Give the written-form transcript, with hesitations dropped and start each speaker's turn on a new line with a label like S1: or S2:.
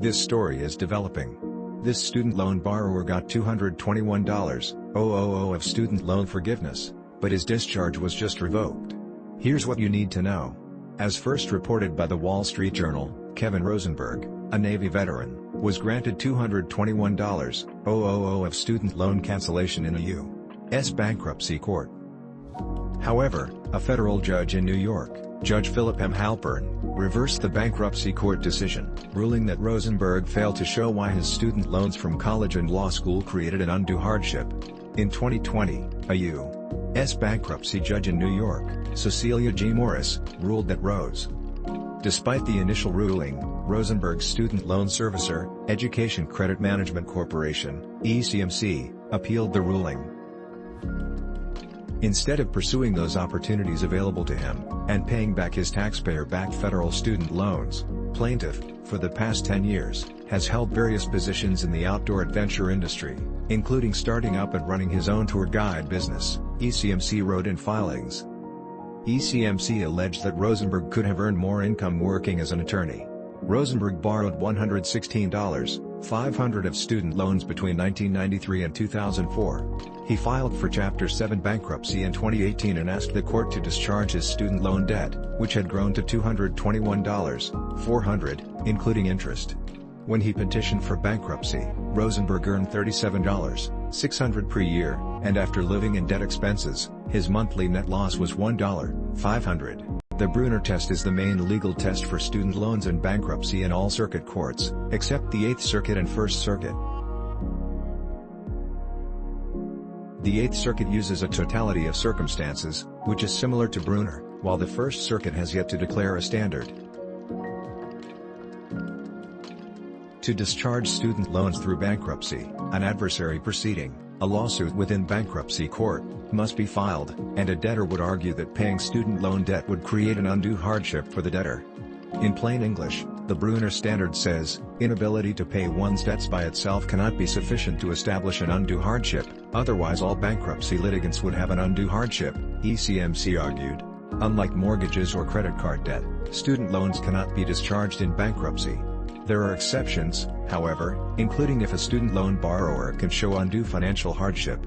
S1: This story is developing. This student loan borrower got $221,000 of student loan forgiveness, but his discharge was just revoked. Here's what you need to know. As first reported by the Wall Street Journal, Kevin Rosenberg, a Navy veteran, was granted $221,000 of student loan cancellation in a U.S. bankruptcy court. However, a federal judge in New York, Judge Philip M. Halpern, reversed the bankruptcy court decision, ruling that Rosenberg failed to show why his student loans from college and law school created an undue hardship. In 2020, a U.S. bankruptcy judge in New York, Cecilia G. ruled that despite the initial ruling, Rosenberg's student loan servicer, Education Credit Management Corporation, ECMC, appealed the ruling. Instead of pursuing those opportunities available to him, and paying back his taxpayer-backed federal student loans, Plaintiff, for the past 10 years, has held various positions in the outdoor adventure industry, including starting up and running his own tour guide business, ECMC wrote in filings. ECMC alleged that Rosenberg could have earned more income working as an attorney. Rosenberg borrowed $116,500 of student loans between 1993 and 2004. He filed for Chapter 7 bankruptcy in 2018 and asked the court to discharge his student loan debt, which had grown to $221,400, including interest. When he petitioned for bankruptcy, Rosenberg earned $37,600 per year, and after living in debt expenses, his monthly net loss was $1,500. The Brunner test is the main legal test for student loans in bankruptcy in all circuit courts, except the 8th Circuit and 1st Circuit. The 8th Circuit uses a totality of circumstances, which is similar to Brunner, while the 1st Circuit has yet to declare a standard. To discharge student loans through bankruptcy, an adversary proceeding, a lawsuit within bankruptcy court, must be filed, and a debtor would argue that paying student loan debt would create an undue hardship for the debtor. In plain English, the Brunner standard says, inability to pay one's debts by itself cannot be sufficient to establish an undue hardship, otherwise all bankruptcy litigants would have an undue hardship, ECMC argued. Unlike mortgages or credit card debt, student loans cannot be discharged in bankruptcy. There are exceptions, however, including if a student loan borrower can show undue financial hardship.